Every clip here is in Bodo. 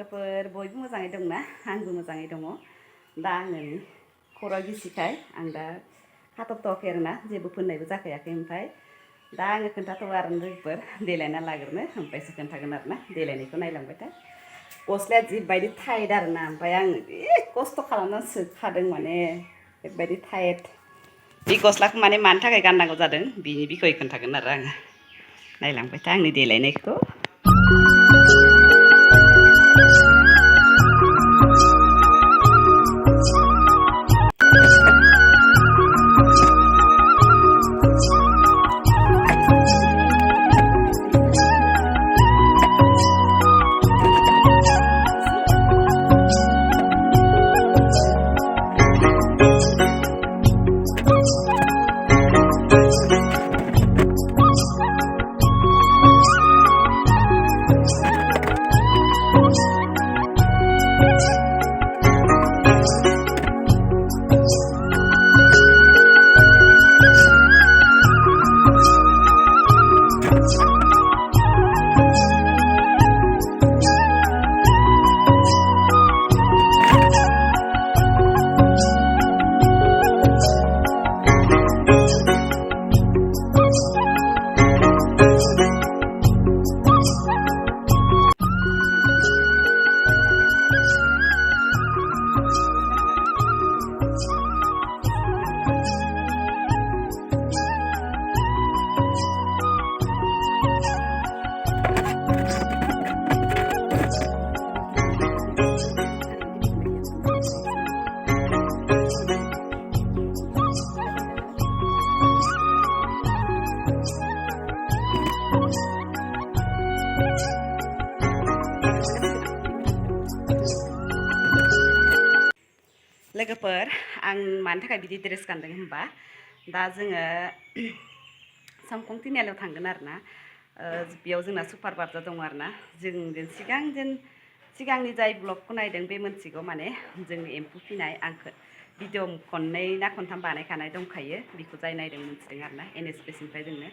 लोगोफोर बयबो मोजाङै दंना आंबो मोजाङै दङ दा आङो खर' गिसिखाय आं दा खाथबथ'वाखै आरोना जेबो फोननायबो जाखायाखै ओमफ्राय दा आङो खोन्थाथ'वा आरो लोगोफोर देलायना लाग्रोनो ओमफ्रायसो खोन्थागोन आरोना देलायनायखौ नायलांबाय था गस्लाया जिबायदि टाइट आरोना ओमफ्राय आङो खस्थ' खालामनानै सोखादों माने ओरैबायदि टाइट बे गस्लाखौ माने मानि थाखाय गाननांगौ जादों बिनि बिखय खोन्थागोन आरो आङो नायलांबाय था आंनि देलायनायखौ लोगोफोर आं मानि थाखाय बिदि ड्रेस गानदों होनबा दा जोङो समखं तिनिआलियाव थांगोन आरोना बेयाव जोंना सुपार बाजार दङ आरोना जों सिगांनि जाय ब्लगखौ नायदों बे मोनथिगौ माने जोंनि एम्फौ फिनाय आं भिडिअ खननै ना खनथाम बानायखानाय दंखायो बेखौ जाय नायदों मोनथिदों आरोना NSPनिफ्राय जोंनो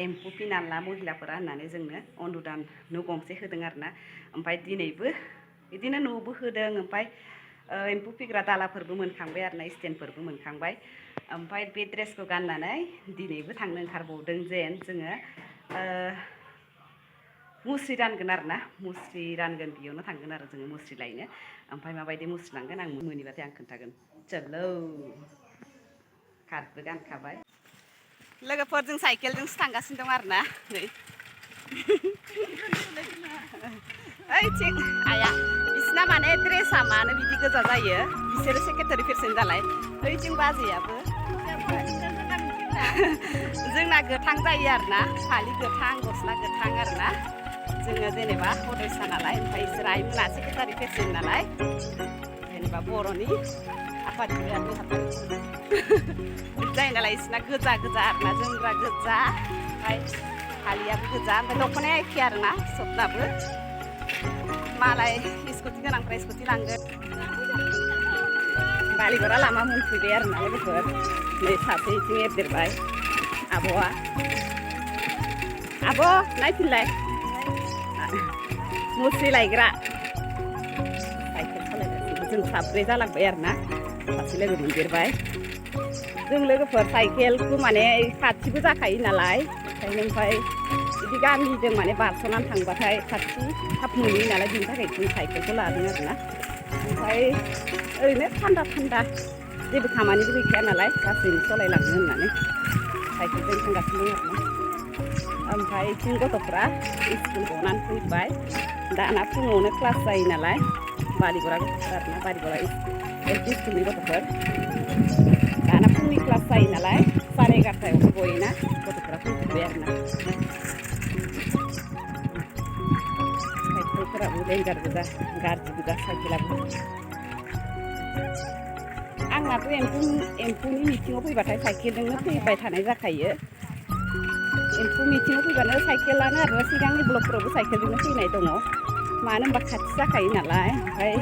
एम्फौ फिनाला महिलाफोरा होननानै जोंनो अनुदान न' गंसे होदों आरोना ओमफ्राय दिनैबो बिदिनो न'बो होदों ओमफ्राय एम्फौ फिग्रा दालाफोरबो मोनखांबाय आरोना स्टेन्डफोरबो मोनखांबाय ओमफ्राय बे ड्रेसखौ गाननानै दिनैबो थांनो ओंखारबावदों जेन जोङो मुस्रि रानगोन आरोना मुस्रि रानगोन बेयावनो थांगोन आरो जोङो मुस्रि लायनो ओमफ्राय माबायदि मुस्रि लांगोन आं मोनैबाथाय आं खोन्थागोन चलो कार्डबो गानखाबाय लोगोफोर जों साइकेलजोंसो थांगासिनो दं आरोना नै ओइथिं आया बिसिना माने ड्रेसा मानो बिदि गोजा जायो बिसोरो सेक्रेटारि पेरसन नालाय ओइथिं बाजैयाबो जोंना गोथां जायो आरोना फालि गोथां गस्ला गोथां आरोना जोङो जेनेबा बड'सा नालाय ओमफ्राय बिसोर आइमोना सेक्रेटारि पेरसन नालाय जेनेबा बर'नि आफादगिरि जायो नालाय बिसोरना गोजा गोजा आरोना जोमग्रा गोजा ओमफ्राय फालियाबो गोजा ओमफ्राय दख'नाया एखे आरोना सबनाबो मालाय स्कुटि गोनांफ्रा स्कुटि लांगोन बालिगरा लामा मोनफैबाय आरोना लोगोफोर नै सासे इथिं एरदेरबाय आब'आ आब' नायफिनलाय मुस्रि लायग्रा साइकेल सालायगासिनो जों साब्रै जालांबाय आरोना सासे लोगो मोनदेरबाय जों लोगोफोर साइकेलखौ माने खाथिबो जाखायो नालाय ओंखायनो ओमफ्राय बिदि गामिजों माने बारस'नानै थांबाथाय खाथि थाब मोनहैयो नालाय बिनि थाखाय जों साइकेलखौ लादों आरोना ओमफ्राय ओरैनो थान्दा थान्दा जेबो खामानिबो गैखाया नालाय गासैनो सालायलांनो होननानै साइकेलजों थांगासिनो दं आरोना ओमफ्राय बिथिं गथ'फ्रा स्कुल गनानै फैबाय दाना फुङावनो क्लास जायो नालाय बालिगरा गथ'फोर आरोना बालिगरा LP स्कुलनि गथ'फोर दाना फुंनि क्लास जायो नालाय 11:30 गयोना गथ'फ्रा फैजोब्बाय आरोना साइकेलफोराबो डेन्जार गोजा गाज्रि गोजा साइकेलाबो आंनाथ' एम्फौनि मिटिङाव फैबाथाय साइकेलजोंनो फैबाय थानाय जाखायो एम्फौ मिटिङाव फैबानो साइकेलानो आरो सिगांनि ब्लकफोरावबो साइकेलजोंनो फैनाय दङ मानो होनबा खाथि जाखायो नालाय ओमफ्राय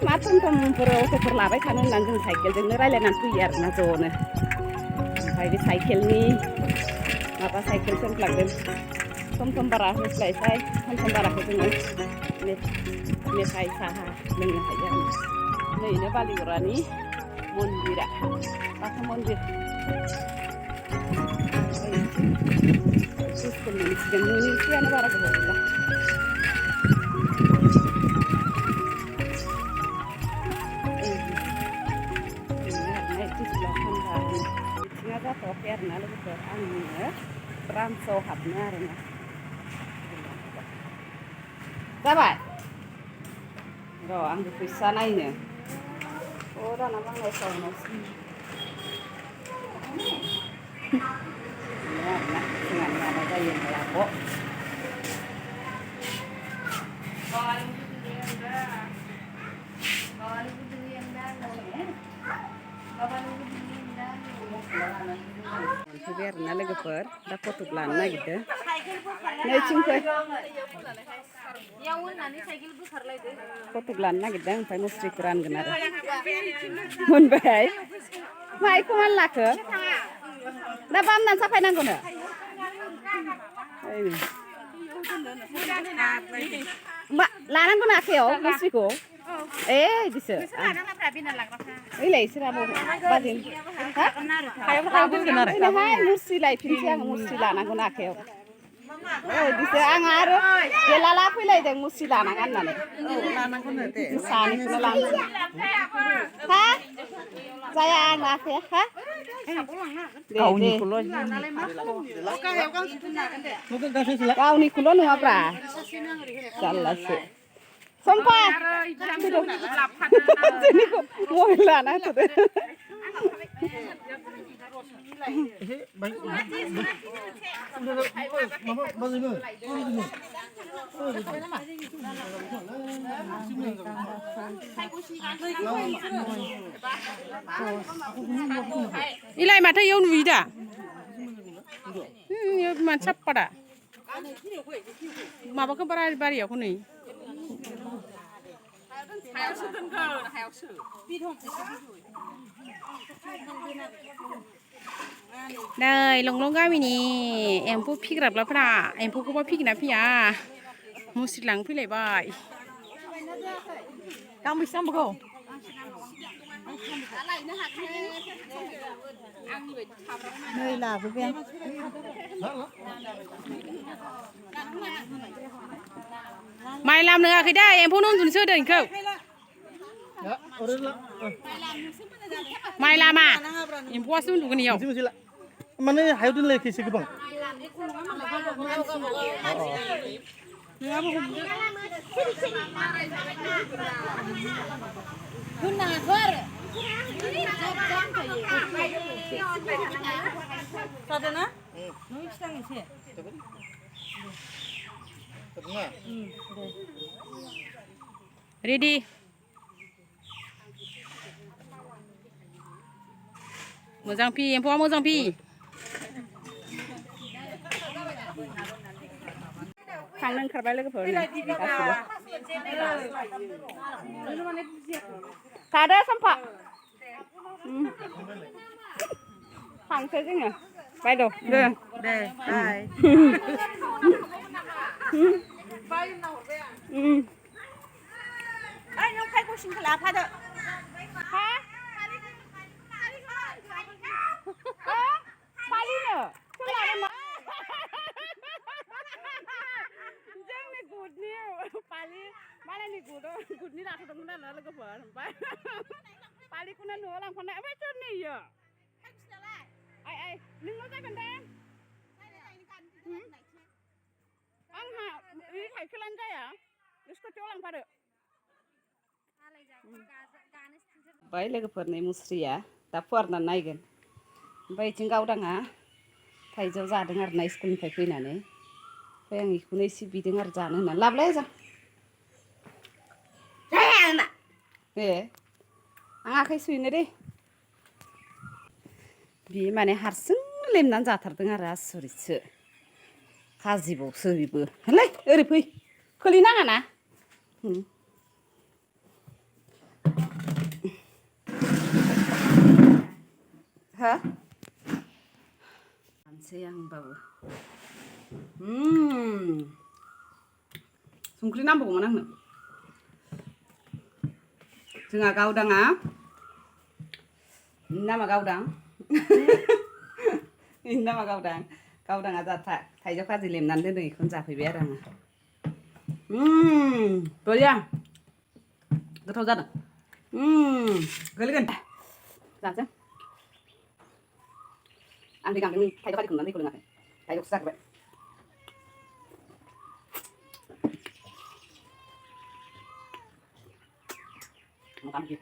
मा टमटमफोर अट'फोर लाबाय थानो होननानै जों साइकेलजोंनो रायज्लायनानै फैयो आरोना ज'नो ओमफ्राय बे साइकेलनि माबा साइकेल सोंफ्लांदों टमटम भारा होस्लायस्लाय टमटम भाराखौ जोङो मेथाइ साहा लोंनो हायो आरो नैनो बालिगरानि मन्दिरा बाथौ मन्दिर स्कुल मोनसिगोन मोनैसैयानो बारा गोबाव गैला बिथिङा जाथ'वाखै आरोना लोगोफोर आङो ब्रान्सआव हाबनो आरोना जाबाय र' आंबो फैसा नायनो दाना बांनाय सावनावसो आरोना जोंहानि माबा जायो होनबाय मोनफैबाय आरोना लोगोफोर दा फटक लानो नागिरदों नैथिं फै फटक लानो नागिरदों ओमफ्राय मुस्रिखौ रानगोन आरो मोनबाय माइखौ मानो लाखो दा बामनानै साफायनांगौनो लानांगौनो आखायाव मुस्रिखौ बिदिसो ओइलाय इसोराबो बाजै मुस्रि लायफिनसै आङो मुस्रि लानांगौनो आखायाव बिदिसो आं आरो गेलाला फैलायदों मुस्रि लानाङा होननानै सानैखौनो लानोसै हा जाया आं आखाया हा गावनिखौल' नङाब्रा जारलासो सम्पा मबाइल लाना होथ'दो इलाय माथो इयाव नुयो दा मानसि साप्पादा माबाखौ बारियाव नै नै लंलं गामिनि एम्फौ फिग्राफ्रा एम्फौखौबा फिगोना फिया मुस्रि लांनो फैलायबाय गांबेसे नांबावगौ नै लाबोबाय आं माइ लामनो होआखै दा एम्फौनो उन्दुनोसो होदों इखौ माइ लामा एम्फौआसो उन्दुगोन इयाव माने हायाव दोनलायखैसो गोबां रेडि मोजां फि एम्फौआ मोजां फि थांनो ओंखारबाय लोगोफोर थादो सम्फा थांसै जोङो बायद' दे बाय नों फायखौसिनखौ लाफादो फालिनो जोंनि गुदनि पालि मालायनि गुदनि लाथ'दोंमोन आरो लोगोफोर ओमफ्राय पालिखौनो न'आव लांफानाय ओमफ्राय सोरनि इयो नोंल' जागोन दे आंहा बे साइकेलानो जाया स्कुटियाव लांफादो ओमफ्राय लोगोफोरनि मुस्रिया दा फुवारनानै नायगोन ओमफ्राय बिथिं गावदाङा थाइजौ जादों आरो ना स्कुलनिफ्राय फैनानै ओमफ्राय आं बेखौनो एसे बिदों आरो जानो होननानै लाबोलाय जा आं आखाइ सुहोनो दे बि माने हारसिं लेमनानै जाथारदों आरो आसरितसो खाजिबावसो बेबो होनलाय ओरै फै खोलैनाङा ना हा जानोसै आं होनबाबो संख्रि नांबावगौमोन आंनो जोंहा गावदाङा नामा गावदां नामा गावदाङा जा थाइजौ खाजि लेमनानै दोनो बेखौनो जाफैबाय आरो आङो बरिया गोथाव जादों गोलैगोन जासै आं दै गांदों थाइजौ खाजि खुमनानै दैखौ लोङाखै थाइजौखौसो जाग्रोबाय मगा मगि